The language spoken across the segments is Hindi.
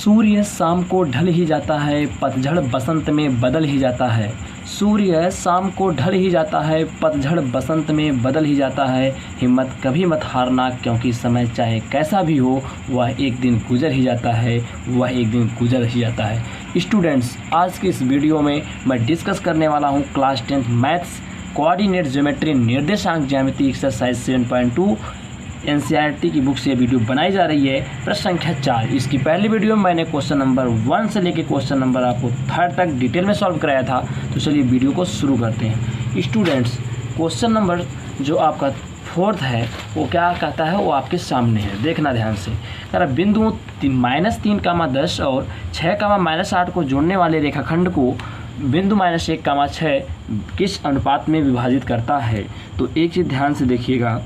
सूर्य शाम को ढल ही जाता है, पतझड़ बसंत में बदल ही जाता है। सूर्य शाम को ढल ही जाता है, पतझड़ बसंत में बदल ही जाता है। हिम्मत कभी मत हारना, क्योंकि समय चाहे कैसा भी हो वह एक दिन गुजर ही जाता है, वह एक दिन गुजर ही जाता है। स्टूडेंट्स, आज की इस वीडियो में मैं डिस्कस करने वाला हूँ class 10th maths coordinate geometry निर्देशांक ज्यामिति एक्सरसाइज 7.2 एनसीईआरटी की बुक से ये वीडियो बनाई जा रही है। प्रश्न संख्या 4। इसकी पहली वीडियो में मैंने क्वेश्चन नंबर 1 से लेकर क्वेश्चन नंबर आपको 3 तक डिटेल में सॉल्व कराया था। तो चलिए वीडियो को शुरू करते हैं। स्टूडेंट्स, क्वेश्चन नंबर जो आपका 4 है वो क्या कहता है, वो आपके सामने है, देखना ध्यान से। कह रहा बिंदुओं -3, 10 और 6, -8 को जोड़ने वाले रेखाखंड को बिंदु -1, 6 किस अनुपात में विभाजित करता है। तो एक चीज़ ध्यान से देखिएगा,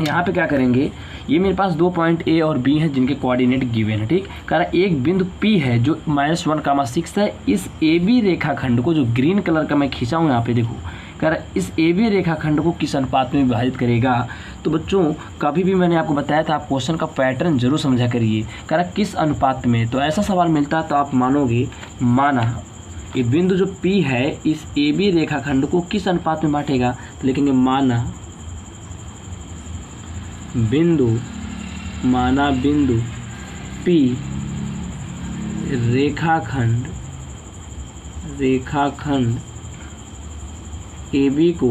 यहाँ पे क्या करेंगे, ये मेरे पास 2 पॉइंट ए और बी हैं जिनके कोऑर्डिनेट गिवन है। ठीक, कह रहा एक बिंदु पी है जो -1, 6 है। इस ए बी रेखाखंड को, जो ग्रीन कलर का मैं खींचा हूँ यहाँ पे देखो, कह रहा इस ए बी रेखाखंड को किस अनुपात में विभाजित करेगा। तो बच्चों, कभी भी मैंने आपको बताया था, आप क्वेश्चन का पैटर्न जरूर समझा करिए। कह रहा किस अनुपात में, तो ऐसा सवाल मिलता तो आप मानोगे, माना ये बिंदु जो पी है इस ए बी रेखाखंड को किस अनुपात में बांटेगा। तो लिखेंगे माना बिंदु पी रेखाखंड ए बी को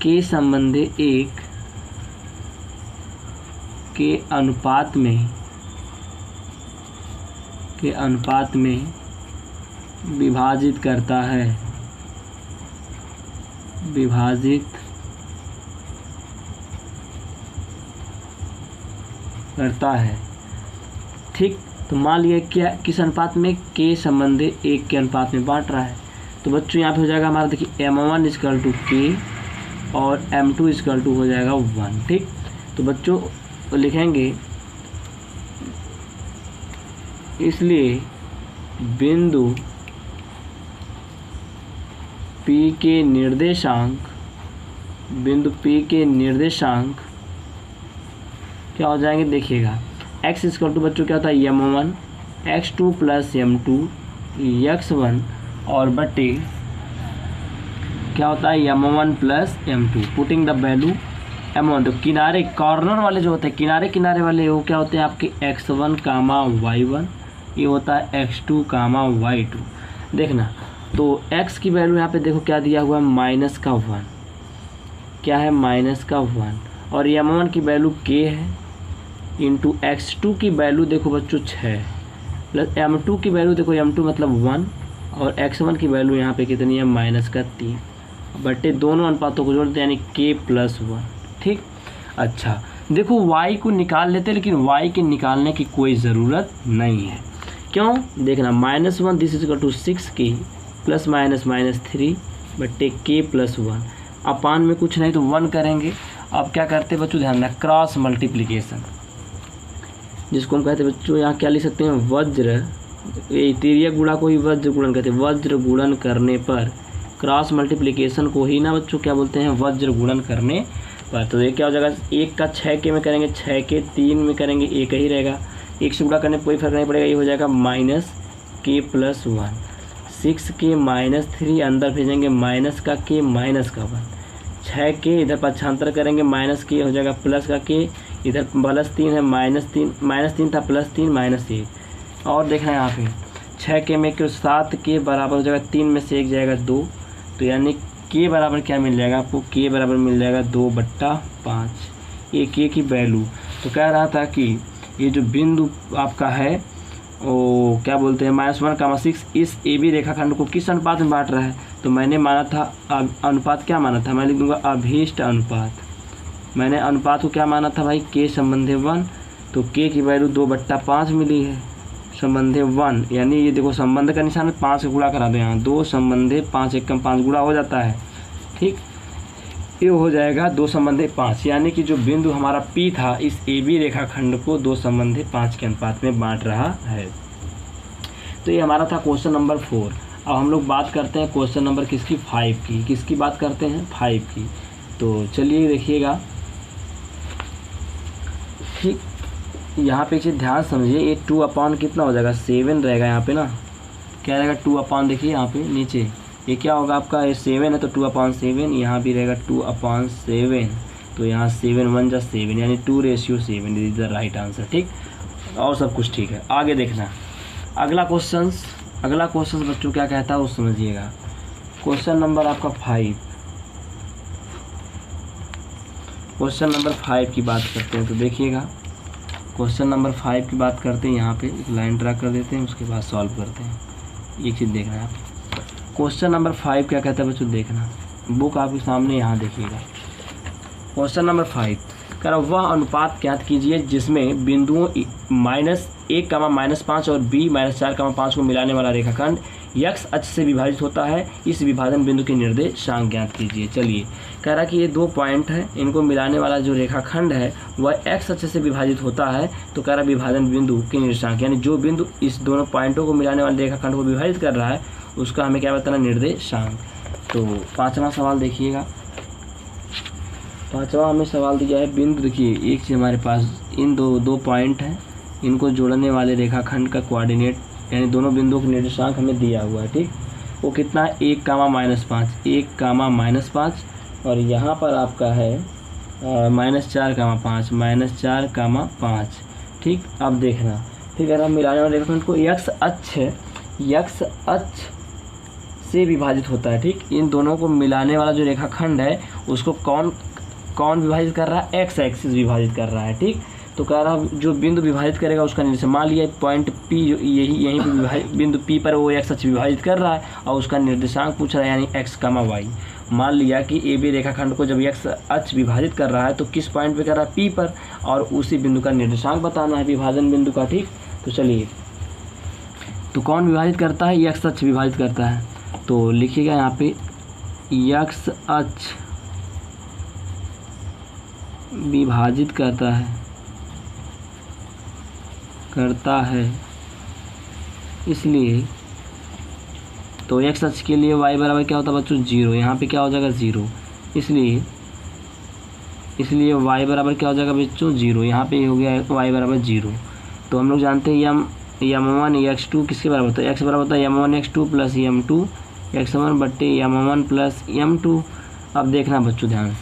के संबंधी 1 के अनुपात में विभाजित करता है, ठीक। तो मान लिया क्या किस अनुपात में, के संबंधी 1 के अनुपात में बांट रहा है। तो बच्चों यहाँ पे हो जाएगा हमारा, देखिए m1 = k और m2 = हो जाएगा 1। ठीक, तो बच्चों तो लिखेंगे, इसलिए बिंदु P के निर्देशांक क्या हो जाएंगे, देखिएगा x = बच्चों क्या होता है m1, x2 + m2 x1 और बटे क्या होता है m1 + m2। Putting the value m1, तो किनारे कॉर्नर वाले जो होते हैं, किनारे वाले वो क्या होते हैं आपके x1, y1, ये होता है x2, y2। देखना, तो x की वैल्यू यहाँ पे देखो क्या दिया हुआ है, -1, क्या है -1, और m1 की वैल्यू k है, इंटू x2 की वैल्यू देखो बच्चों 6, प्लस m2 की वैल्यू देखो, m2 मतलब 1, और x1 की वैल्यू यहाँ पे कितनी है, -3, बटे दोनों अनुपातों को जोड़ते हैं यानी k+1। ठीक, अच्छा देखो y को निकाल लेते, लेकिन y के निकालने की कोई ज़रूरत नहीं है। क्यों, देखना -1 दिस = 6k ± -3 बटे k+1, अपान में कुछ नहीं तो 1 करेंगे। अब क्या करते बच्चों, ध्यान रखना, क्रॉस मल्टीप्लिकेशन, जिसको हम कहते हैं बच्चों, यहाँ क्या लिख सकते हैं, वज्र, ये तिर्यक गुणा को ही वज्र गुणन कहते हैं। वज्र गुणन करने पर, क्रॉस मल्टीप्लिकेशन को ही ना बच्चों क्या बोलते हैं, वज्र गुणन करने पर। तो ये क्या हो जाएगा, 1 का 6k में करेंगे, 6 के 3 में करेंगे, 1 ही रहेगा, 1 से गुणा करने कोई फर्क नहीं पड़ेगा, ये हो जाएगा -k+1। 6k -3 अंदर भेजेंगे, माइनस का k माइनस का 1, 6k इधर पक्षांतर करेंगे, -k हो जाएगा प्लस का k, इधर +3 है, -3 था, +3 -1। और देखना यहाँ पे 6k में 7k बराबर हो जाएगा, 3 में से 1 जाएगा 2, तो यानी k बराबर क्या मिल जाएगा आपको, k बराबर मिल जाएगा 2/5, ये k की वैल्यू। तो कह रहा था कि ये जो बिंदु आपका है वो क्या बोलते हैं, -1, 6 इस ए बी रेखाखंड को किस अनुपात में बांट रहा है। तो मैंने माना था अनुपात, क्या माना था, मैं लिख दूंगा अभीष्ट अनुपात। मैंने अनुपात को क्या माना था भाई, k संबंधी 1, तो k की वैल्यू 2/5 मिली है, संबंधी 1, यानी ये देखो संबंध का निशान 5 से गुणा करा दो, यहाँ 2 संबंधी 5, 1 कम 5 गुणा हो जाता है। ठीक, ये हो जाएगा 2 संबंधी 5, यानी कि जो बिंदु हमारा P था इस ए बी रेखाखंड को 2 संबंधी 5 के अनुपात में बांट रहा है। तो ये हमारा था क्वेश्चन नंबर 4। अब हम लोग बात करते हैं क्वेश्चन नंबर किसकी, 5 की। किसकी बात करते हैं, 5 की। तो चलिए देखिएगा, ठीक यहाँ पे एक चीज़ ध्यान समझिए, ये 2 अपॉन कितना हो जाएगा 7 रहेगा यहाँ पे ना, क्या रहेगा 2 अपॉन, देखिए यहाँ पे नीचे ये क्या होगा आपका, ये 7 है तो 2 अपॉन 7, यहाँ भी रहेगा 2 अपॉन 7, तो यहाँ 7 1 जा 7 यानी 2:7 इज द राइट आंसर। ठीक, और सब कुछ ठीक है। आगे देखना अगला क्वेश्चन बच्चों क्या कहता है वो समझिएगा। क्वेश्चन नंबर आपका 5, क्वेश्चन नंबर 5 की बात करते हैं। तो देखिएगा क्वेश्चन नंबर 5 की बात करते हैं, यहाँ पे एक लाइन ड्रा कर देते हैं, उसके बाद सॉल्व करते हैं। एक चीज़ देखना है आप, क्वेश्चन नंबर 5 क्या कहता है बच्चों, देखना बुक आपके सामने, यहाँ देखिएगा। क्वेश्चन नंबर 5 कह रहा वह अनुपात ज्ञात कीजिए जिसमें बिंदुओं -1, -5 और b -4, 5 को मिलाने वाला रेखाखंड x अक्ष से विभाजित होता है। इस विभाजन बिंदु के निर्देशांक ज्ञात कीजिए। चलिए, कह रहा कि ये 2 पॉइंट है, इनको मिलाने वाला जो रेखाखंड है वह x अक्ष से विभाजित होता है। तो कह रहा विभाजन बिंदु के निर्देशांक, यानी जो बिंदु इस दोनों पॉइंटों को मिलाने वाले रेखाखंड को विभाजित कर रहा है उसका हमें क्या बताना, निर्देशांक। तो 5वां सवाल देखिएगा। 5वां हमें सवाल दिया है, बिंदु देखिए एक चीज़ हमारे पास, इन दो पॉइंट हैं, इनको जोड़ने वाले रेखाखंड का कोऑर्डिनेट यानी दोनों बिंदुओं का निर्देशांक हमें दिया हुआ है। ठीक, वो कितना है 1, -5, 1, -5 और यहाँ पर आपका है -4, 5, ठीक। अब देखना फिर अगर हम मिलाने वाले रेखाखंड को x अक्ष से विभाजित होता है। ठीक, इन दोनों को मिलाने वाला जो रेखाखंड है उसको कौन विभाजित कर रहा है, x एक्सिस विभाजित कर रहा है। ठीक, तो कह रहा जो बिंदु विभाजित करेगा उसका निर्देशांक, मान लिया पॉइंट P यहीं पे बिंदु P पर वो x अक्ष विभाजित कर रहा है और उसका निर्देशांक पूछ रहा है यानी x, y। मान लिया कि AB रेखाखंड को जब x अक्ष विभाजित कर रहा है तो किस पॉइंट पे कर रहा है, P पर, और उसी बिंदु का निर्देशांक बताना है विभाजन बिंदु का। ठीक, तो चलिए, तो कौन विभाजित करता है, x अक्ष विभाजित करता है। तो लिखिएगा यहाँ पे x अक्ष विभाजित करता है इसलिए तो x अक्ष के लिए y बराबर क्या होता है बच्चों, 0। यहाँ पे क्या हो जाएगा 0, इसलिए y बराबर क्या हो जाएगा बच्चों, 0। यहाँ पे हो गया y बराबर 0। तो हम लोग जानते हैं m1 x2 किसके बराबर होता है, x बराबर होता है m1 x2 plus m2 x1 बट्टे m1 प्लस m2। अब देखना बच्चों ध्यान से,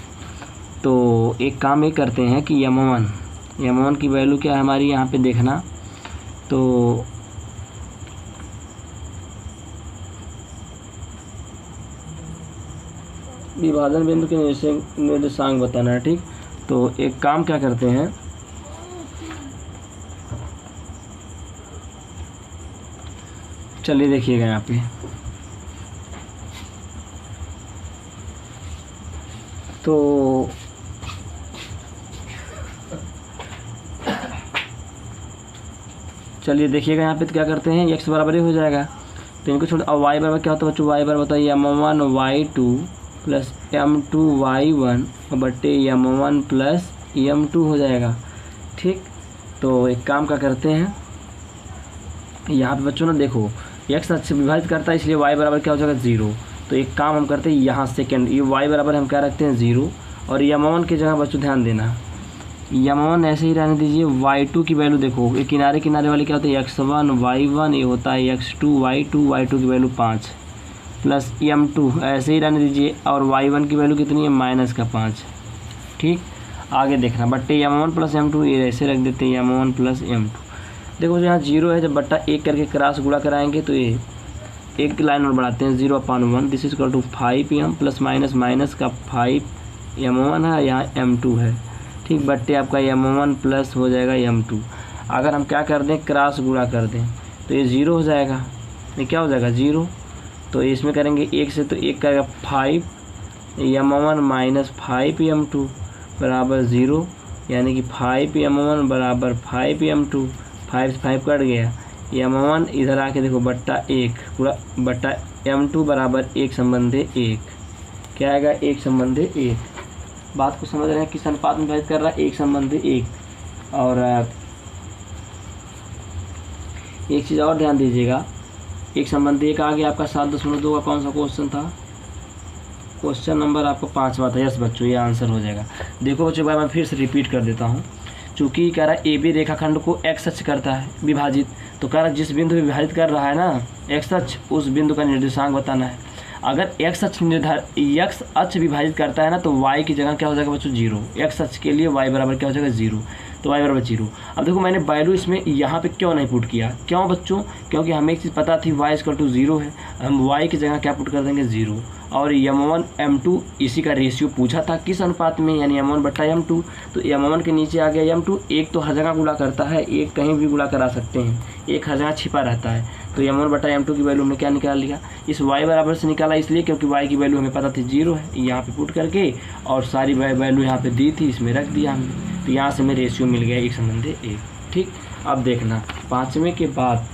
तो एक काम ये करते हैं कि m1 की वैल्यू क्या है हमारी, यहाँ पे देखना, तो विभाजन बिंदु के निर्देशांक बताना है। ठीक, तो एक काम क्या करते हैं, चलिए देखिएगा यहाँ पे, तो चलिए देखिएगा यहाँ पे तो क्या करते हैं, x बराबर ही हो जाएगा, तो इनको छोड़, और y बराबर क्या होता है बच्चों, y बराबर होता है m1 y2 plus m2 y1 और बट्टे m1 प्लस m2 हो जाएगा। ठीक, तो एक काम क्या करते हैं, यहाँ पे बच्चों ना देखो x अक्ष से विभाजित करता है इसलिए y बराबर क्या हो जाएगा 0। तो एक काम हम करते हैं, यहाँ सेकेंड ये y बराबर हम क्या रखते हैं 0, और m1 की जगह बच्चों ध्यान देना m1 ऐसे ही रहने दीजिए। y2 की वैल्यू देखो, ये किनारे वाले क्या होता है x1 y1, ये होता है x2 y2 की वैल्यू 5 प्लस m2 ऐसे ही रहने दीजिए, और y1 की वैल्यू कितनी है -5। ठीक, आगे देखना बट्टे m1 प्लस m2, ये ऐसे रख देते हैं m1 प्लस m2। देखो जो यहाँ 0 है, जब बट्टा 1 करके क्रॉस गुणा कराएंगे तो ये एक लाइन और बढ़ाते हैं 0/1, this is equal to 5m plus minus का 5m1 है, यहाँ m2 है। ठीक, बट्टे आपका m1 प्लस हो जाएगा m2। अगर हम क्या कर दें, क्रॉस गुणा कर दें तो ये 0 हो जाएगा, ये क्या हो जाएगा 0। तो इसमें करेंगे 1 से, तो 1 करेगा 5m1 माइनस 5m2 बराबर 0, यानी कि 5m1 बराबर 5m2, 5 से 5 कट गया, m1 इधर आके देखो बट्टा 1 पूरा बट्टा m2 बराबर 1 संबंधे 1, क्या आएगा 1 संबंधे 1। बात को समझ रहे हैं, किस अनुपात में विभाजित कर रहा है, 1 संबंधे 1। और एक चीज़ और ध्यान दीजिएगा, 1 संबंधी 1 आ गया आपका 7.2 का कौन सा क्वेश्चन था, क्वेश्चन नंबर आपका 5वां था। यस बच्चों, ये आंसर हो जाएगा। देखो बच्चों, मैं फिर से रिपीट कर देता हूँ, चूँकि कह रहा है ए बी रेखाखंड को एक्स अक्ष करता है विभाजित, तो कह रहा है जिस बिंदु विभाजित कर रहा है ना एक्स अक्ष, उस बिंदु का निर्देशांक बताना है। अगर एक्स अक्ष विभाजित करता है ना तो वाई की जगह क्या हो जाएगा बच्चों 0। एक्स अक्ष के लिए वाई बराबर क्या हो जाएगा 0, तो वाई बराबर 0। अब देखो मैंने वैल्यू इसमें यहाँ पे क्यों नहीं पुट किया, क्यों बच्चों, क्योंकि हमें एक चीज़ पता थी y = 0 है, हम y की जगह क्या पुट कर देंगे 0। और m1 m2 इसी का रेशियो पूछा था किस अनुपात में, यानी m1/m2, तो m1 के नीचे आ गया m2। एक तो हर जगह गुणा करता है, एक कहीं भी गुणा करा सकते हैं, एक हर जगह छिपा रहता है, तो m1/m2 की वैल्यू हमने क्या निकाल लिया, इस y बराबर से निकाला इसलिए क्योंकि y की वैल्यू हमें पता थी 0 है, यहाँ पे पुट करके और सारी वैल्यू यहाँ पे दी थी इसमें रख दिया हमने, तो यहाँ से हमें रेशियो मिल गया 1:1। ठीक, अब देखना 5वें के बाद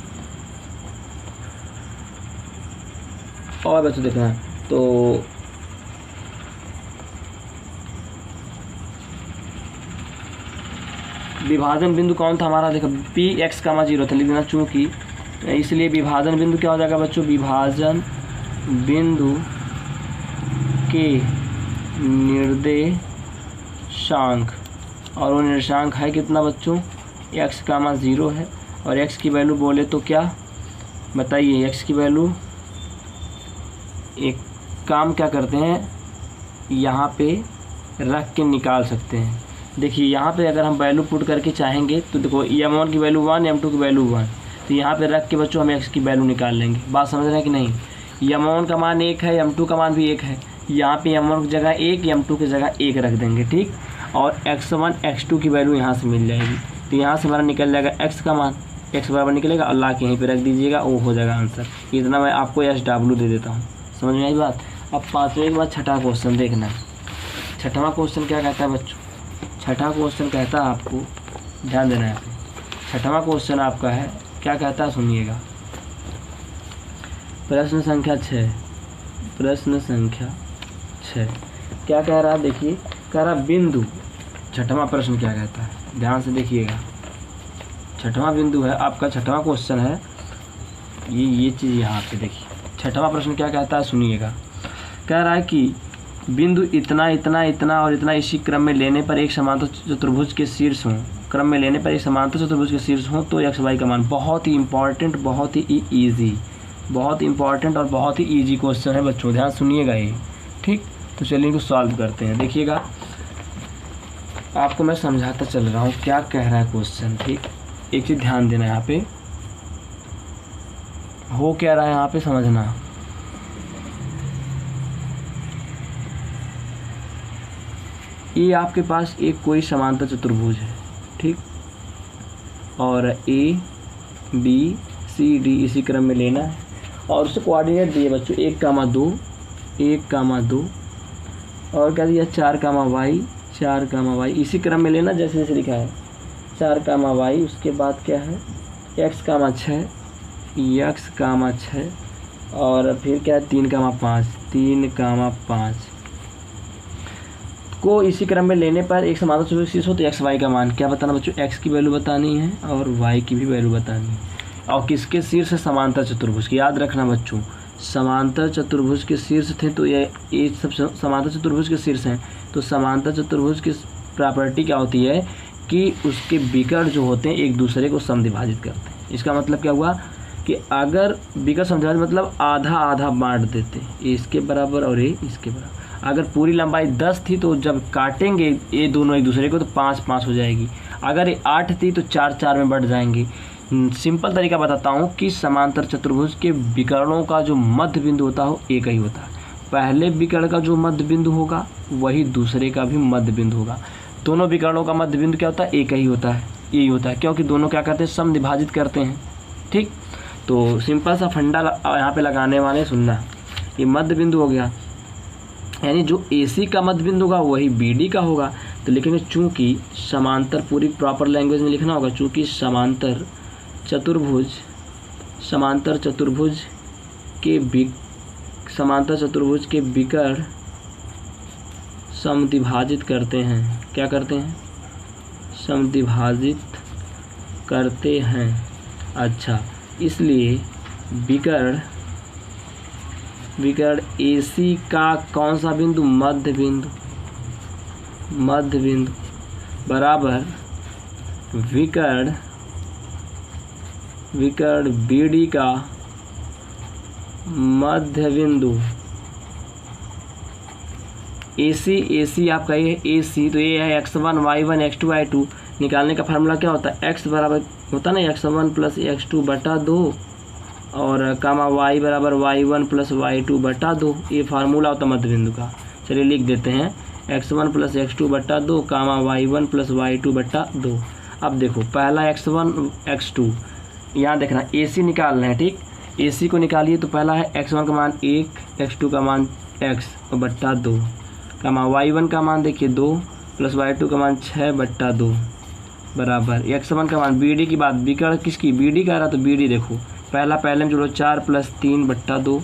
और बच्चों देखना, तो विभाजन बिंदु कौन था हमारा, देखो Px, 0 था, लिख देना चूँकि, इसलिए विभाजन बिंदु क्या हो जाएगा बच्चों, विभाजन बिंदु के निर्देशांक, और वो निर्देशांक है कितना बच्चों x, 0 है, और x की वैल्यू बोले तो क्या बताइए, x की वैल्यू एक काम क्या करते हैं यहाँ पे रख के निकाल सकते हैं। देखिए यहाँ पे अगर हम वैल्यू पुट करके चाहेंगे तो देखो m1 की वैल्यू 1, m2 की वैल्यू 1, तो यहाँ पे रख के बच्चों हम x की वैल्यू निकाल लेंगे। बात समझ रहे हैं कि नहीं, m1 का मान 1 है, m2 का मान भी 1 है, यहाँ पे m1 की जगह 1, m2 की जगह 1 रख देंगे। ठीक, और x1 x2 की वैल्यू यहाँ से मिल जाएगी, तो यहाँ से हमारा निकल जाएगा x का मान, x बराबर निकलेगा, अल्लाह के यहीं पे रख दीजिएगा, वो हो जाएगा आंसर। इतना मैं आपको SW दे देता हूँ, समझ में आई बात। अब 5वें के बाद छठा क्वेश्चन देखना है। छठवां क्वेश्चन क्या कहता है बच्चों, छठा क्वेश्चन कहता है, आपको ध्यान देना है। छठवां क्वेश्चन आपका है, क्या कहता है सुनिएगा, प्रश्न संख्या 6, प्रश्न संख्या 6 क्या कह रहा है, देखिए कह रहा बिंदु, छठवां प्रश्न क्या कहता है, ध्यान से देखिएगा। छठवां बिंदु है आपका, छठवां क्वेश्चन है ये चीज़ यहाँ पे देखिए। छठवां प्रश्न क्या कहता है सुनिएगा, कह रहा है कि बिंदु इतना इतना इतना और इतना इसी क्रम में लेने पर एक समांतर चतुर्भुज के शीर्ष हों, क्रम में लेने पर एक समांतर चतुर्भुज के शीर्ष हों तो x y का मान। बहुत ही इंपॉर्टेंट, बहुत ही ईजी, बहुत इंपॉर्टेंट और बहुत ही ईजी क्वेश्चन है बच्चों, ध्यान सुनिएगा ये। ठीक, तो चलिए इनको सॉल्व करते हैं। देखिएगा आपको मैं समझाता चल रहा हूँ क्या कह रहा है क्वेश्चन। ठीक, एक चीज़ ध्यान देना, यहाँ पे हो क्या रहा है यहाँ पे समझना। ये आपके पास एक कोई समांतर चतुर्भुज है, ठीक, और A B C D इसी क्रम में लेना है और उससे कोऑर्डिनेट दिए बच्चों 1,2 1,2 और क्या दिया 4,y 4,y इसी क्रम में लेना जैसे जैसे लिखा है 4,y। उसके बाद क्या है x, 6 और फिर क्या है 3,5 को इसी क्रम में लेने पर एक समांतर चतुर्भुज शीर्ष हो तो x y का मान क्या बताना बच्चों, x की वैल्यू बतानी है और y की भी वैल्यू बतानी है। और किसके शीर्ष है, समांतर चतुर्भुज की। याद रखना बच्चों, समांतर चतुर्भुज के शीर्ष थे तो ये सब समांतर चतुर्भुज के शीर्ष हैं। तो समांतर चतुर्भुज की प्रॉपर्टी क्या होती है कि उसके विकर्ण जो होते हैं एक दूसरे को समद्विभाजित करते हैं। इसका मतलब क्या हुआ कि अगर विकर्ण समद्विभाजित मतलब आधा आधा बांट देते, ये इसके बराबर और ये इसके बराबर। अगर पूरी लंबाई 10 थी तो जब काटेंगे ये दोनों एक दूसरे को तो 5-5 हो जाएगी। अगर ये 8 थी तो 4-4 में बढ़ जाएंगे। सिंपल तरीका बताता हूँ कि समांतर चतुर्भुज के विकर्णों का जो मध्य बिंदु होता है एक ही होता है। पहले विकर्ण का जो मध्य बिंदु होगा वही दूसरे का भी मध्य बिंदु होगा। दोनों विकर्णों का मध्य बिंदु क्या होता है, एक ही होता है, यही होता है, क्योंकि दोनों क्या करते हैं, समद्विभाजित करते हैं। ठीक, तो सिंपल सा फंडा यहाँ पे लगाने वाले सुनना। ये मध्य बिंदु हो गया, यानी जो AC का मध्य बिंदु होगा वही BD का होगा। तो लिखेंगे चूँकि समांतर, पूरी प्रॉपर लैंग्वेज में लिखना होगा, चूँकि समांतर चतुर्भुज के विकर्ण समद्विभाजित करते हैं। क्या करते हैं, समद्विभाजित करते हैं। अच्छा, इसलिए विकर्ण AC का कौन सा बिंदु, मध्य बिंदु बराबर विकर्ण BD का मध्य बिंदु AC आपका ये AC, तो ये है x1 y1 x2 y2। निकालने का फार्मूला क्या होता है, x बराबर होता है ना x1 प्लस x2 बटा 2 और कामा y बराबर y1 प्लस y2 बटा 2। ये फार्मूला होता है मध्य बिंदु का। चलिए लिख देते हैं x1 प्लस x2 बटा 2 कामा y1 प्लस y2 बटा 2। अब देखो पहला x1 x2, यहाँ देखना AC निकालना है, ठीक। AC को निकालिए तो पहला है x1 का मान 1, x2 का मान x बट्टा 2 कामा y1 का मान देखिए 2 प्लस y2 का मान 6 बट्टा 2 बराबर x1 का मान BD की बात, विकर्ण किसकी, BD का रहा तो BD देखो पहला पहले में जोड़ो 4 प्लस 3 बट्टा 2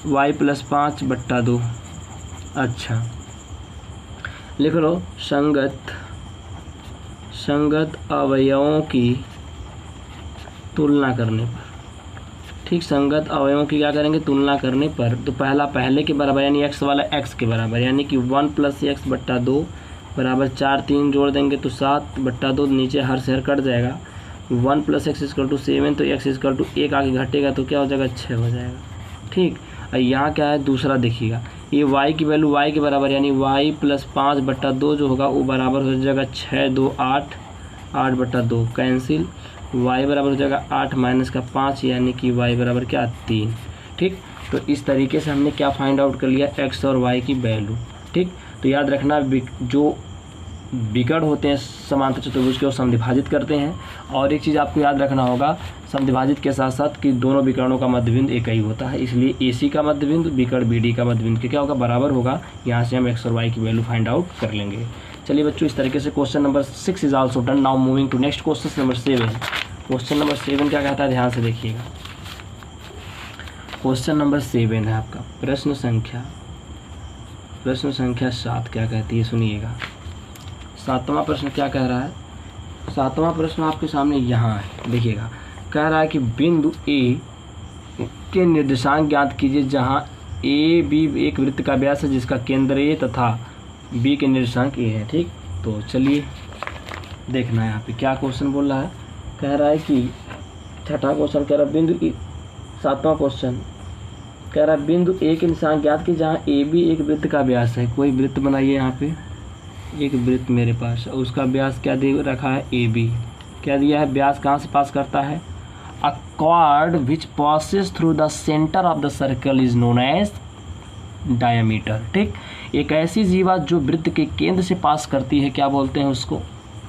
y प्लस 5 बट्टा 2। अच्छा लिख लो संगत अवयवों की तुलना करने पर, ठीक। संगत अवयवों की क्या करेंगे, तुलना करने पर। तो पहला पहले के बराबर यानी x वाला x के बराबर, यानी कि 1 प्लस x बट्टा 2 बराबर 4 3 जोड़ देंगे तो 7 बट्टा 2, नीचे हर से हर कट जाएगा। 1 प्लस x इक्वल टू 7, तो x इक्वल टू 1 आगे घटेगा तो क्या हो जाएगा, 6 हो जाएगा, ठीक। और यहाँ क्या है दूसरा देखिएगा, ये y की वैल्यू y के बराबर यानी y प्लस 5 बट्टा 2 जो होगा वो बराबर हो जाएगा 6 2 8 8 बट्टा 2 कैंसिल, y बराबर हो जाएगा 8 माइनस का 5 यानी कि y बराबर क्या 3, ठीक। तो इस तरीके से हमने क्या फाइंड आउट कर लिया, x और y की वैल्यू, ठीक। तो याद रखना जो विकर्ण होते हैं समांतर चतुर्भुज के वो समद्विभाजित करते हैं। और एक चीज़ आपको याद रखना होगा, समद्विभाजित के साथ साथ कि दोनों विकर्णों का मध्य बिंदु एक ही होता है, इसलिए AC का मध्य बिंदु विकर्ण BD का मध्य बिंदु क्या होगा, बराबर होगा। यहाँ से हम x और y की वैल्यू फाइंड आउट कर लेंगे। चलिए बच्चों इस तरीके से question number 6 is also done. Now moving to next question number 7। Question number 7 क्या कहता है, ध्यान से देखिएगा। क्वेश्चन नंबर 7 है आपका प्रश्न संख्या 7 क्या कहती है, सुनिएगा। 7वां प्रश्न क्या कह रहा है, 7वां प्रश्न आपके सामने यहाँ है, देखिएगा। कह रहा है कि बिंदु A के निर्देशांक ज्ञात कीजिए जहाँ AB एक वृत्त का व्यास है जिसका केंद्र A तथा B के निर्देशांक A है, ठीक। तो चलिए देखना है यहाँ पे क्या क्वेश्चन बोल रहा है। कह रहा है कि छठा क्वेश्चन कह रहा है बिंदु 7वां क्वेश्चन कह रहा है बिंदु A के निर्देशांक ज्ञात कीजिए जहाँ AB एक वृत्त का व्यास है। कोई वृत्त बनाइए, यहाँ पे एक वृत्त मेरे पास, उसका व्यास क्या दे रखा है, AB। क्या दिया है, व्यास कहाँ से पास करता है, a chord which passes through the centre of the circle is known as diameter, ठीक। एक ऐसी जीवा जो वृत्त के केंद्र से पास करती है क्या बोलते हैं उसको,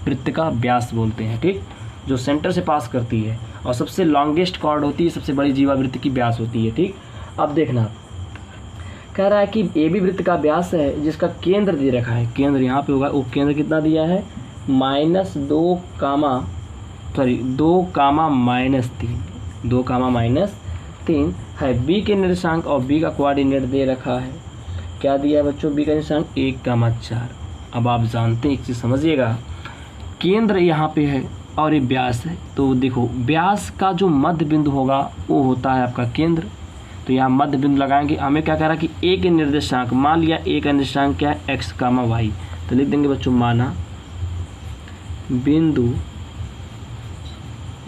वृत्त का व्यास बोलते हैं, ठीक। जो सेंटर से पास करती है और सबसे लॉन्गेस्ट कॉर्ड होती है, सबसे बड़ी जीवा वृत्त की व्यास होती है, ठीक। अब देखना कह रहा है कि AB वृत्त का व्यास है जिसका केंद्र दे रखा है, केंद्र यहाँ पे होगा, वो केंद्र कितना दिया है, -2 -3 है। B के निर्देशांक और B का कोऑर्डिनेट दे रखा है, क्या दिया है बच्चों, B का निर्देशांक 1,4। अब आप जानते हैं एक चीज़ समझिएगा, केंद्र यहाँ पे है और ये व्यास है, तो देखो व्यास का जो मध्य बिंदु होगा वो होता है आपका केंद्र। तो यहाँ मध्य बिंदु लगाएंगे। हमें क्या कह रहा है कि A के निर्देशांक, मान लिया A का निर्देशांक क्या है, x, y, तो लिख देंगे बच्चों माना बिंदु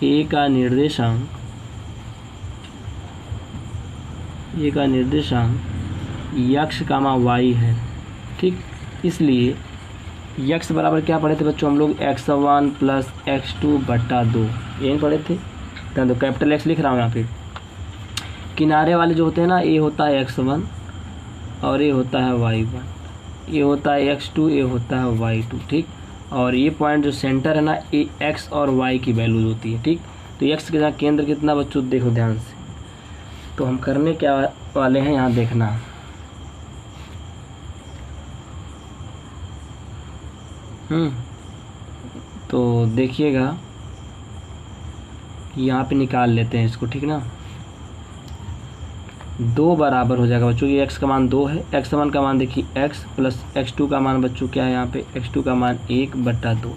A का निर्देशांक x, y है, ठीक। इसलिए x बराबर क्या पढ़े थे बच्चों हम लोग, x1 प्लस x2 बट्टा 2, यही पढ़े थे। तो कैपिटल X लिख रहा हूँ यहाँ पे। किनारे वाले जो होते हैं ना, ये होता है x1 और ये होता है y1, ये होता है x2, ये होता है y2, ठीक। और ये पॉइंट जो सेंटर है ना, ये x और y की वैल्यू होती है, ठीक। तो x के साथ केंद्र कितना बच्चों, देखो ध्यान से। तो हम करने क्या वाले हैं, यहाँ देखना, तो देखिएगा यहाँ पे निकाल लेते हैं इसको, ठीक ना। 2 बराबर हो जाएगा बच्चों, ये x का मान 2 है, x1 का मान देखिए x प्लस x2 का मान बच्चों क्या है यहाँ पे, x2 का मान 1 बट्टा 2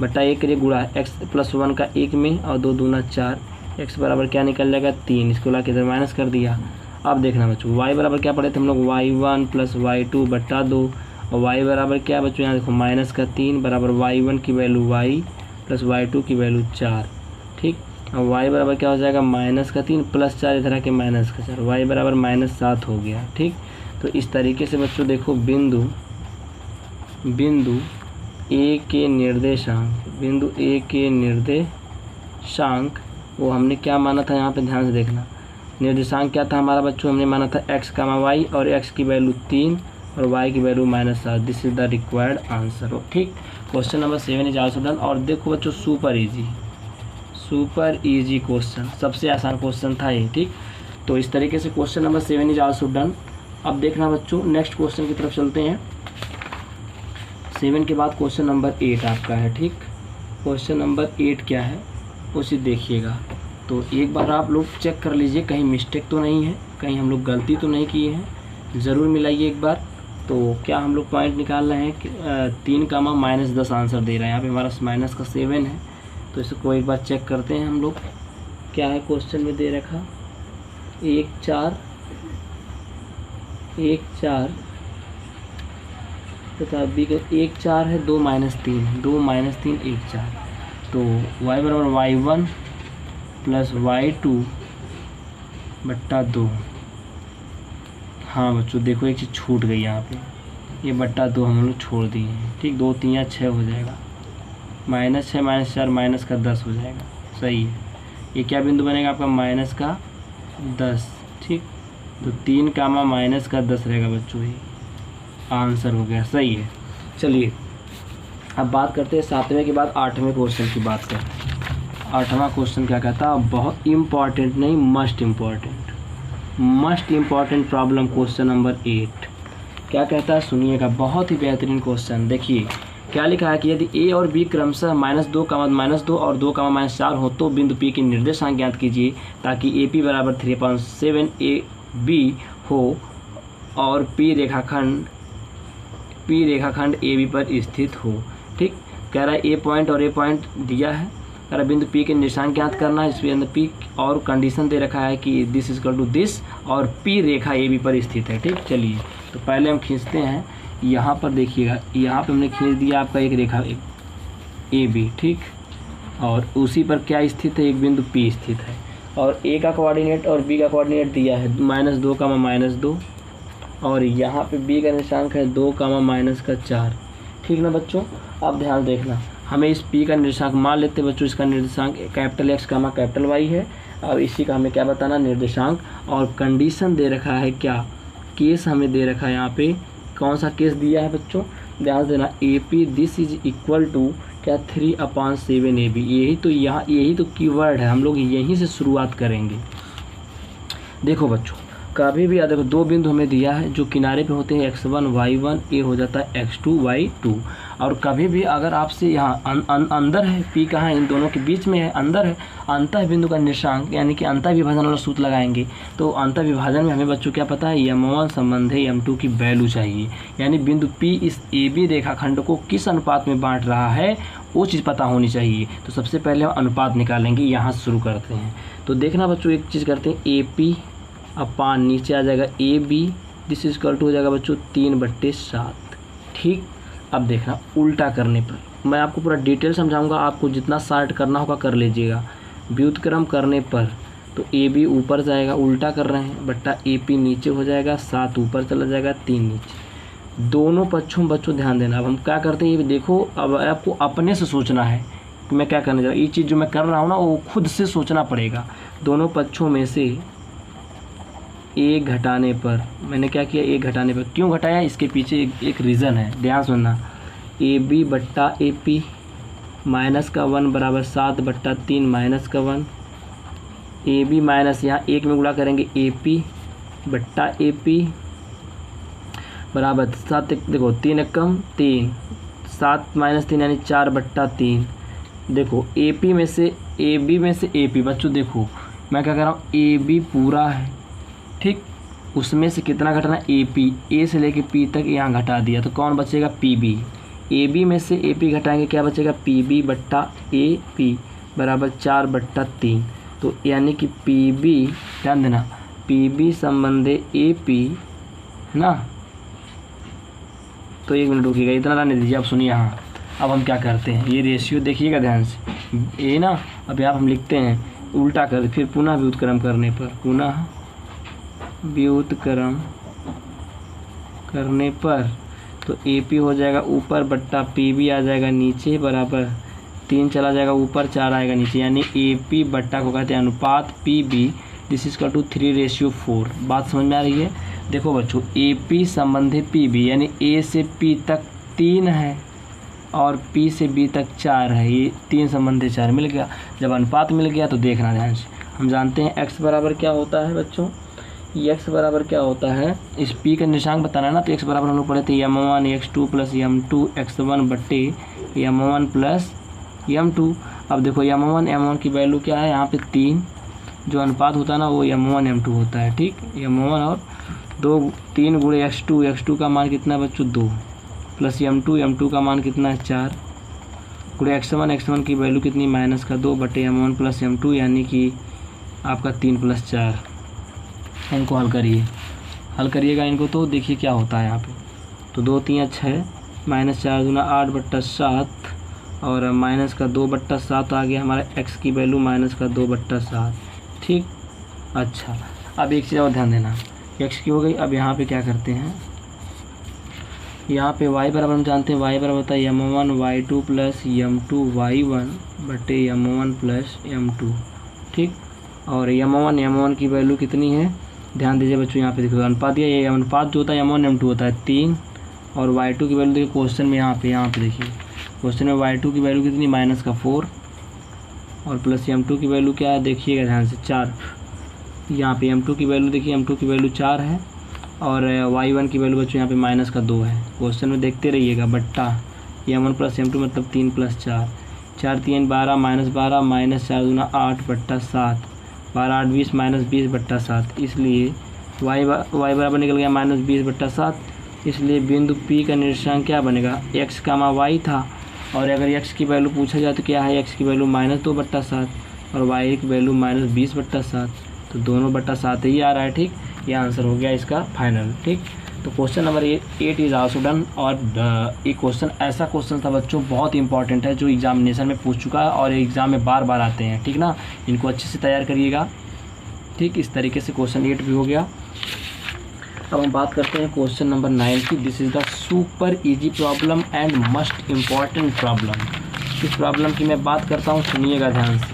बट्टा 1 के लिए गुणा है, x प्लस 1 का 1 में और 2 दूना 4, x बराबर क्या निकल जाएगा 3, इसको ला के इधर माइनस कर दिया। अब देखना बच्चों y बराबर क्या पढ़े थे हम लोग, y1 प्लस y2 बट्टा 2 और y बराबर क्या बच्चों यहाँ देखो -3 बराबर y1 की वैल्यू y प्लस y2 की वैल्यू 4। ठीक, अब y बराबर क्या हो जाएगा -3 प्लस 4 इधर आके -4, y बराबर -7 हो गया। ठीक, तो इस तरीके से बच्चों देखो बिंदु ए के निर्देशांक वो हमने क्या माना था, यहाँ पे ध्यान से देखना। निर्देशांक क्या था हमारा बच्चों, हमने माना था x, y और x की वैल्यू 3 और y की value -7। This is the required answer. ठीक, question number 7 is also done. और देखो बच्चों सुपर इजी क्वेश्चन, सबसे आसान क्वेश्चन था ये। ठीक, तो इस तरीके से question number 7 is also done. अब देखना बच्चों नेक्स्ट क्वेश्चन की तरफ चलते हैं। 7 के बाद क्वेश्चन नंबर 8 आपका है। ठीक, क्वेश्चन नंबर 8 क्या है उसे देखिएगा। तो एक बार आप लोग चेक कर लीजिए कहीं मिस्टेक तो नहीं है, कहीं हम लोग गलती तो नहीं किए हैं, ज़रूर मिलाइए एक बार। तो क्या हम लोग पॉइंट निकाल रहे हैं कि 3 का -10 आंसर दे रहा है। यहाँ पे हमारा माइनस का 7 है, तो इसको एक बार चेक करते हैं हम लोग क्या है क्वेश्चन में दे रखा। 1 4 तथा बी का 1 4 है, 2 -3 1 4। तो y बराबर y1 प्लस y2 बट्टा 2। हाँ बच्चों देखो एक चीज़ छूट गई यहाँ पे, ये बट्टा 2 हम लोग छोड़ दिए हैं। ठीक, 2 3 6 हो जाएगा, -6 -4 -10 हो जाएगा। सही है, ये क्या बिंदु बनेगा आपका -10। ठीक, तो 3 का -10 रहेगा बच्चों, ये आंसर हो गया। सही है। चलिए अब बात करते हैं 7वें के बाद 8वें क्वेश्चन की बात करते हैं। 8वां क्वेश्चन क्या कहता है, बहुत इम्पॉर्टेंट नहीं must important problem question number 8 क्या कहता है सुनिएगा, बहुत ही बेहतरीन क्वेश्चन। देखिए क्या लिखा है कि यदि a और b क्रमशः -2, -2 और 2, -4 हो तो बिंदु P के निर्देशांक ज्ञात कीजिए ताकि AP बराबर 3/7 AB हो और P रेखाखंड AB पर स्थित हो। ठीक, कह रहा है A पॉइंट और A पॉइंट दिया है, कह रहा है बिंदु P के निर्देशांक ज्ञात करना है। इसके अंदर P और कंडीशन दे रखा है कि this is equal to this और P रेखा AB पर स्थित है। ठीक, चलिए तो पहले हम खींचते हैं। यहाँ पर देखिएगा, यहाँ पे हमने खींच दिया आपका एक रेखा AB। ठीक, और उसी पर क्या स्थित है, एक बिंदु P स्थित है और A का कोऑर्डिनेट और B का कोऑर्डिनेट दिया है -2, -2 और यहाँ पे B का निर्देशांक है 2, -4। ठीक ना बच्चों, अब ध्यान देखना, हमें इस P का निर्देशांक मान लेते हैं बच्चों, इसका निर्देशांक X, Y है। अब इसी का हमें क्या बताना, निर्देशांक। और कंडीशन दे रखा है क्या, केस हमें दे रखा है यहाँ पे, कौन सा केस दिया है बच्चों, ध्यान देना। AP this is equal to क्या 3/7 AB। यही तो कीवर्ड है, हम लोग यहीं से शुरुआत करेंगे। देखो बच्चों कभी भी देखो 2 बिंदु हमें दिया है जो किनारे पे होते हैं x1 y1, ये हो जाता है x2 y2। और कभी भी अगर आपसे यहाँ अंदर है, P कहाँ है, इन दोनों के बीच में है, अंदर है, अंतः बिंदु का निर्देशांक यानी कि अंतः विभाजन वाला सूत्र लगाएंगे। तो अंतः विभाजन में हमें बच्चों क्या पता है, m1 संबंध है m2 की वैल्यू चाहिए, यानी बिंदु P इस AB रेखाखंड को किस अनुपात में बांट रहा है वो चीज़ पता होनी चाहिए। तो सबसे पहले हम अनुपात निकालेंगे, यहाँ से शुरू करते हैं। तो देखना बच्चों एक चीज़ करते हैं, AP अपान नीचे आ जाएगा AB, this is equal to हो जाएगा बच्चों 3/7। ठीक, अब देखना उल्टा करने पर, मैं आपको पूरा डिटेल समझाऊंगा, आपको जितना शार्ट करना होगा कर लीजिएगा। व्युत्क्रम करने पर तो AB ऊपर जाएगा, उल्टा कर रहे हैं, बट्टा AP नीचे हो जाएगा, 7 ऊपर चला जाएगा, 3 नीचे। दोनों पक्षों बच्चों ध्यान देना। अब हम क्या करते हैं, ये देखो अब आपको अपने से सोचना है कि मैं क्या करने जा रहा हूँ। ये चीज़ जो मैं कर रहा हूँ ना वो खुद से सोचना पड़ेगा। दोनों पक्षों में से A घटाने पर, मैंने क्या किया, A घटाने पर क्यों घटाया, इसके पीछे एक रीज़न है, ध्यान सुनना। AB बट्टा AP -1 बराबर 7/3 -1, AB माइनस यहाँ 1 में गुणा करेंगे AP बट्टा AP बराबर 7, देखो 3 एकम 3, 7 - 3 यानी 4/3। देखो AB में से AP बच्चों, देखो मैं क्या कर रहा हूँ, AB पूरा है, ठीक, उसमें से कितना घटाना, AP, A से लेके P तक यहाँ घटा दिया, तो कौन बचेगा, PB। AB में से AP घटाएंगे, क्या बचेगा, PB बट्टा AP बराबर 4/3। तो यानी कि PB, ध्यान देना, PB संबंधे AP ना। तो 1 मिनट रुकिएगा, इतना रहने दीजिए, आप सुनिए। यहाँ अब हम क्या करते हैं, ये रेशियो देखिएगा ध्यान से, ये ना अब यहाँ हम लिखते हैं उल्टा कर, फिर पुनः व्युत्क्रम करने पर, पुनः व्युत्क्रम करने पर तो ए पी हो जाएगा ऊपर बट्टा पी बी आ जाएगा नीचे, बराबर 3 चला जाएगा ऊपर, 4 आएगा नीचे, यानी ए पी बट्टा को कहते हैं अनुपात पी बी, दिस इज का टू 3:4। बात समझ में आ रही है। देखो बच्चों, ए पी संबंधित पी बी, यानी ए से पी तक 3 है और पी से बी तक 4 है, ये 3 संबंधित 4 मिल गया। जब अनुपात मिल गया तो देखना ध्यान से, हम जानते हैं एक्स बराबर क्या होता है बच्चों, एक्स बराबर क्या होता है, इस पी का निशांक बताना है ना, तो एक्स बराबर हम लोग पढ़े थे m1 x2 plus m2 x1 बट्टे m1 प्लस m2। अब देखो m1 की वैल्यू क्या है, यहाँ पे 3, जो अनुपात होता है ना वो m1 m2 होता है, ठीक, m1 और 3 गुणे x2 का मान कितना है बच्चों 2, प्लस m2 का मान कितना है 4, गुणे x1 की वैल्यू कितनी -2 बटे m1 प्लस m2, यानी कि आपका 3 + 4। इनको हल करिएगा इनको, तो देखिए क्या होता है यहाँ पे, तो 2 3 6, -4 दूना 8 बट्टा 7 और -2/7 आ गया हमारा x की वैल्यू -2/7, ठीक। अच्छा, अब एक चीज़ और ध्यान देना, x की हो गई। अब यहाँ पे क्या करते हैं, यहाँ पे y बराबर हम जानते हैं, y बराबर होता है m1 y2 plus m2 y1 बटे m1 प्लस m2, ठीक। और m1 की वैल्यू कितनी है, ध्यान दीजिए बच्चों, यहाँ पे देखो अनुपात दिया, ये अनुपात जो होता है m1 m2 होता है 3, और y2 की वैल्यू देखिए क्वेश्चन में, यहाँ पे देखिए क्वेश्चन में y2 की वैल्यू कितनी -4, और प्लस m2 की वैल्यू क्या है देखिएगा ध्यान से 4। यहाँ पे m2 की वैल्यू देखिए, m2 की वैल्यू 4 है, और y1 की वैल्यू बच्चों यहाँ पे -2 है, क्वेश्चन में देखते रहिएगा, बट्टा m1 प्लस m2 मतलब 3 + 4, 4 3 12 -12 -4 दूना 8 बट्टा 7, 12 8 20 -20/7, इसलिए y बराबर निकल गया -20/7। इसलिए बिंदु P का निर्देशांक क्या बनेगा, x, y था, और अगर x की वैल्यू पूछा जाए तो क्या है, x की वैल्यू -2/7 और y की वैल्यू -20/7, तो दोनों बट्टा 7 ही आ रहा है, ठीक। यह आंसर हो गया इसका फाइनल, ठीक। तो question number 8 is also done. और ये क्वेश्चन ऐसा क्वेश्चन था बच्चों, बहुत इंपॉर्टेंट है, जो एग्जामिनेशन में पूछ चुका है और एग्ज़ाम में बार बार आते हैं, ठीक ना। इनको अच्छे से तैयार करिएगा, ठीक। इस तरीके से क्वेश्चन 8 भी हो गया। अब हम बात करते हैं क्वेश्चन नंबर 9 की। This is the super easy problem and must important problem. इस प्रॉब्लम की मैं बात करता हूँ, सुनिएगा ध्यान से।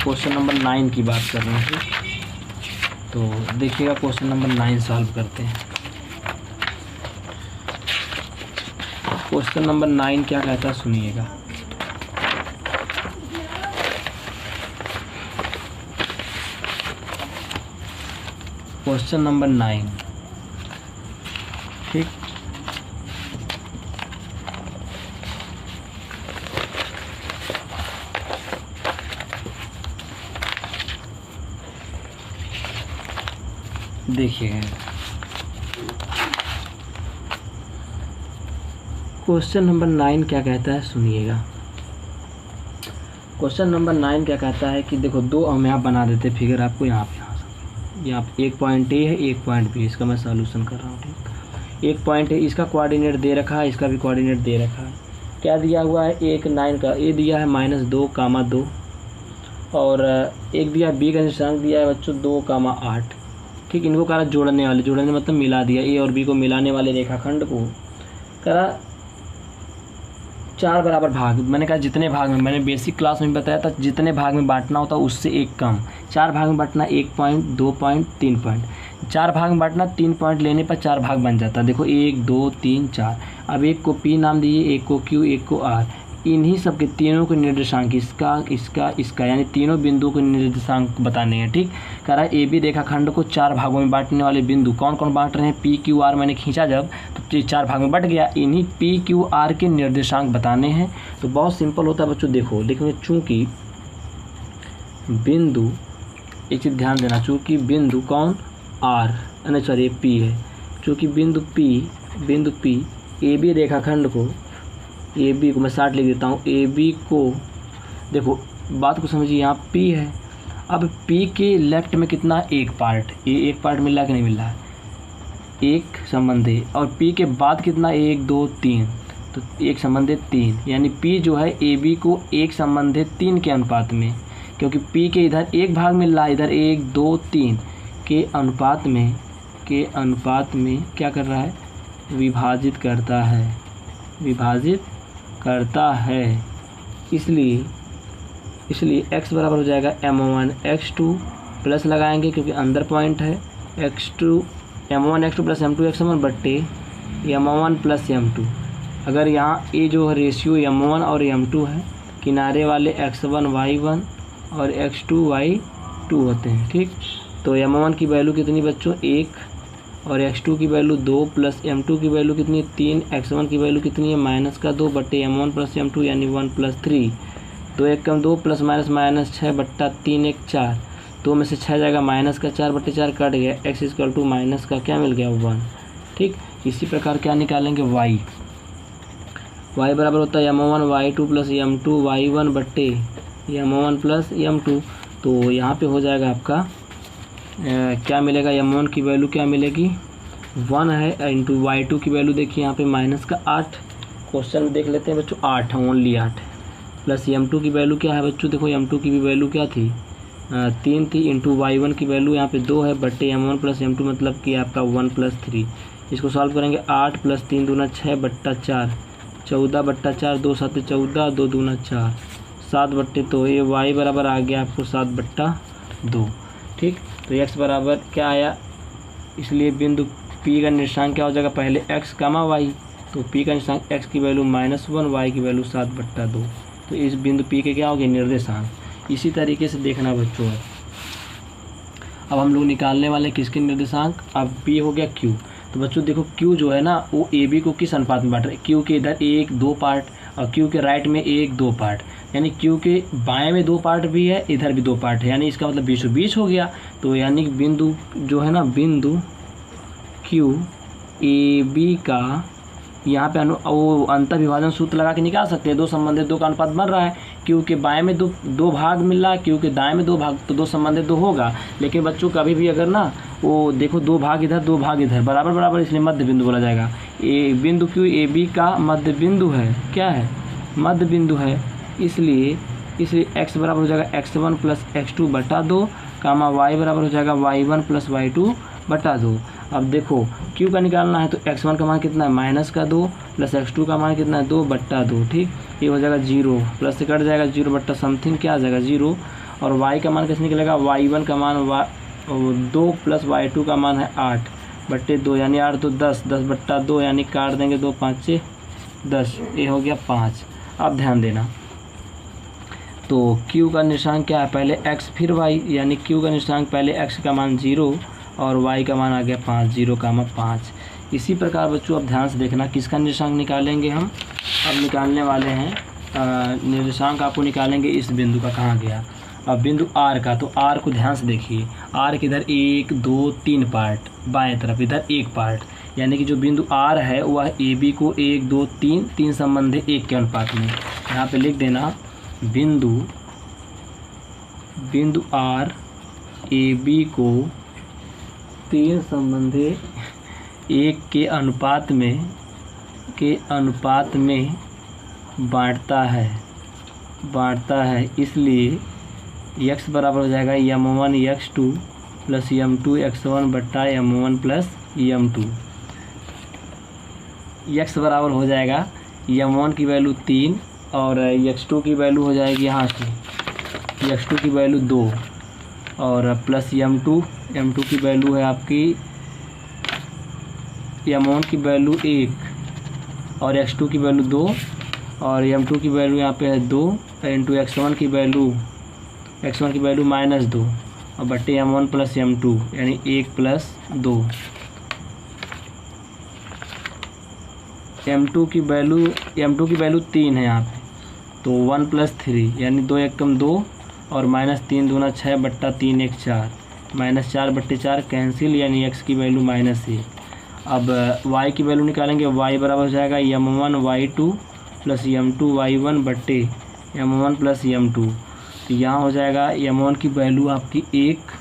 क्वेश्चन नंबर 9 की बात कर रहे हैं, तो देखिएगा क्वेश्चन नंबर 9 सॉल्व करते हैं। क्वेश्चन नंबर 9 क्या कहता है सुनिएगा। क्वेश्चन नंबर 9, ठीक। देखिए क्वेश्चन नंबर 9 क्या कहता है सुनिएगा। क्वेश्चन नंबर 9 क्या कहता है कि देखो, दो हम यहाँ बना देते फिगर आपको, यहाँ पे एक पॉइंट ए है, एक पॉइंट बी। इसका मैं सॉल्यूशन कर रहा हूँ, ठीक। एक पॉइंट है, इसका कोऑर्डिनेट दे रखा है, इसका भी कोऑर्डिनेट दे रखा है। क्या दिया हुआ है, एक 9 का ए दिया है -2, और एक दिया बी का निशान दिया है बच्चों 2, 8, ठीक। इनको करा जोड़ने वाले, जोड़ने मतलब मिला दिया, ए और बी को मिलाने वाले रेखाखंड को करा 4 बराबर भाग। मैंने कहा जितने भाग में, मैंने बेसिक क्लास में बताया था, जितने भाग में बांटना होता उससे एक कम। 4 भाग में बांटना, 1 पॉइंट, 2 पॉइंट, 3 पॉइंट। 4 भाग में बांटना, 3 पॉइंट लेने पर 4 भाग बन जाता। देखो 1 2 3 4। अब एक को P नाम दिए, एक को Q, एक को R। इन्हीं सब के तीनों के निर्देशांक, इसका यानी तीनों बिंदुओं के निर्देशांक बताने हैं, ठीक। कह रहा है ए बी रेखाखंड को 4 भागों में बांटने वाले बिंदु कौन कौन बांट रहे हैं, P Q R। मैंने खींचा जब तो 4 भाग में बट गया, इन्हीं P Q R के निर्देशांक बताने हैं। तो बहुत सिंपल होता है बच्चों। देखो चूँकि बिंदु, एक चीज़ ध्यान देना, चूँकि बिंदु कौन P है, चूँकि बिंदु P ए बी रेखाखंड को, ए बी को मैं 60 लिख देता हूँ। ए बी को देखो, बात को समझिए, यहाँ P है। अब P के लेफ्ट में कितना, एक पार्ट, एक पार्ट मिल रहा है कि नहीं मिल रहा है, एक संबंध है। और P के बाद कितना, 1 2 3, तो एक संबंधित 3, यानी P जो है AB को एक संबंधित 3 के अनुपात में, क्योंकि P के इधर एक भाग मिल रहा है, इधर 1 2 3 के अनुपात में क्या कर रहा है, विभाजित करता है। इसलिए x बराबर हो जाएगा m1 x2 प्लस लगाएंगे क्योंकि अंदर पॉइंट है, m1 x2 plus m2 x1 बट्टे m1 प्लस m2। अगर यहाँ ये जो रेशियो m1 और m2 है, किनारे वाले x1 y1 और x2 y2 होते हैं, ठीक। तो m1 की वैल्यू कितनी बच्चों 1 और x2 की वैल्यू 2 प्लस m2 की वैल्यू कितनी है 3, x1 की वैल्यू कितनी है -2 बट्टे m1 प्लस m2 यानी 1 प्लस 3, 2 1 कम 2 प्लस माइनस 6 बट्टा 3 1 4, 2 में से 6 जाएगा -4 बट्टे 4 कट गया, x इक्वल टू माइनस का क्या मिल गया 1, ठीक। इसी प्रकार क्या निकालेंगे y बराबर होता है m1 y2 plus m2 y1 बट्टे m1 प्लस m2। तो यहाँ पे हो जाएगा आपका क्या मिलेगा, m1 की वैल्यू क्या मिलेगी 1 है, इंटू y2 की वैल्यू देखिए यहाँ पे -8, क्वेश्चन में देख लेते हैं बच्चों 8 है, ओनली 8 है, प्लस m2 की वैल्यू क्या है बच्चों, देखो m2 की भी वैल्यू क्या थी 3 थी, इंटू y1 की वैल्यू यहाँ पे 2 है बट्टे m1 प्लस m2 मतलब कि आपका 1 प्लस 3। इसको सॉल्व करेंगे 8 प्लस 3 दूना 6 बट्टा 4, 14 बट्टा 4, 2 7 14, 2 दूना 4, 7 बट्टे, तो ये y बराबर आ गया आपको 7 बट्टा 2, ठीक। तो x बराबर क्या आया, इसलिए बिंदु P का निर्देशांक क्या हो जाएगा, पहले x, y, तो P का निर्देशांक x की वैल्यू -1, y की वैल्यू 7 बट्टा 2, तो इस बिंदु P के क्या हो गए निर्देशांक। इसी तरीके से देखना बच्चों, अब हम लोग निकालने वाले किसके निर्देशांक, अब P हो गया Q। तो बच्चों देखो Q जो है ना वो AB को किस अनुपात में बांट रहा है, Q के इधर 1 2 पार्ट और Q के राइट में 1 2 पार्ट, यानी Q के बाएं में 2 पार्ट भी है, इधर भी 2 पार्ट है, यानी इसका मतलब 20-20 हो गया। तो यानी बिंदु जो है ना बिंदु Q AB का यहाँ पे वो अंतर विभाजन सूत्र लगा के निकाल सकते हैं, 2 संबंधित 2 का अनुपात बन रहा है, Q के बाएं में 2 भाग मिल रहा है, Q के दाएं में 2 भाग, तो 2 संबंधित 2 होगा। लेकिन बच्चों कभी भी अगर ना वो देखो 2 भाग इधर 2 भाग इधर बराबर, इसलिए मध्य बिंदु बोला जाएगा। ये बिंदु Q AB का मध्य बिंदु है, क्या है मध्य बिंदु है, इसलिए x बराबर हो जाएगा x1 प्लस x2 बटा 2, y बराबर हो जाएगा y1 प्लस y2 बटा 2। अब देखो Q का निकालना है तो x1 का मान कितना है -2 प्लस x2 का मान कितना है 2 बट्टा 2, ठीक। ये हो जाएगा 0, प्लस से कट जाएगा 0 बट्टा समथिंग क्या आ जाएगा 0, और y का मान कैसे निकलेगा, y1 का मान 2 प्लस y2 का मान है 8 बट्टे 2 यानी 8 तो 10, 10 बट्टा 2 यानी काट देंगे 2 5 10, ये हो गया 5। अब ध्यान देना, तो Q का निशान क्या है, पहले x फिर y, यानी Q का निशान पहले x का मान 0 और y का मान आ गया 5, 0, 5। इसी प्रकार बच्चों अब ध्यान से देखना किसका निर्देशांक निकालेंगे हम, अब निकालने वाले हैं निर्देशांक आपको निकालेंगे इस बिंदु का, कहाँ गया अब बिंदु R का। तो R को ध्यान से देखिए, R के इधर 1 2 3 पार्ट, बाएं तरफ इधर 1 पार्ट, यानी कि जो बिंदु R है वह AB को 1 2 3 संबंधित 1 के अनुपात में, यहाँ पे लिख देना बिंदु R AB को 3 संबंधित 1 के अनुपात में बांटता है, इसलिए x बराबर हो जाएगा m1 x2 plus m2 x1 बट्टा m1 प्लस m2। x बराबर हो जाएगा m1 की वैल्यू 3 और x2 की वैल्यू हो जाएगी यहाँ से x2 की वैल्यू 2 और प्लस m2 की वैल्यू है आपकी m1 की वैल्यू 1 और x2 की वैल्यू 2 और m2 की वैल्यू यहाँ पे है 2 इंटू x1 की वैल्यू -2 और बट्टे m1 प्लस m2 यानी 1 प्लस 2। m2 की वैल्यू 3 है यहाँ पे, तो 1 प्लस 3 यानी 2 1 कम 2 और -3 दूना 6 बट्टा 3 1 4, -4 बट्टे 4 कैंसिल, यानी x की वैल्यू -1। अब y की वैल्यू निकालेंगे, y बराबर हो जाएगा m1 y2 plus m2 y1 बट्टे m1 प्लस m2। तो यहाँ हो जाएगा m1 की वैल्यू आपकी 1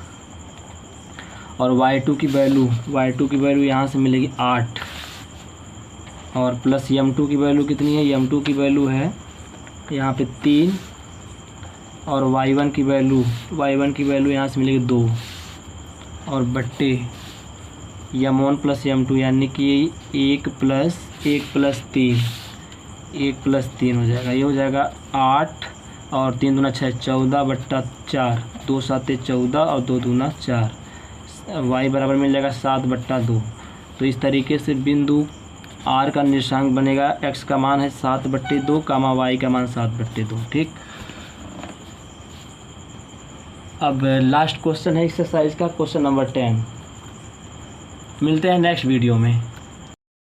और y2 की वैल्यू यहाँ से मिलेगी 8, और प्लस m2 की वैल्यू कितनी है, m2 की वैल्यू है यहाँ पे 3 और y1 की वैल्यू यहाँ से मिलेगी 2 और बट्टे m1 प्लस m2 यानी कि 1 प्लस 3 हो जाएगा। ये हो जाएगा 8 और 3 दूना 6 14/4 2 7 14 और 2 दूना 4 y बराबर मिल जाएगा 7/2। तो इस तरीके से बिंदु r का निर्देशांक बनेगा, x का मान है 7/2 कामा y का मान 7/2। ठीक, अब लास्ट क्वेश्चन है एक्सरसाइज का, क्वेश्चन नंबर 10। मिलते हैं नेक्स्ट वीडियो में।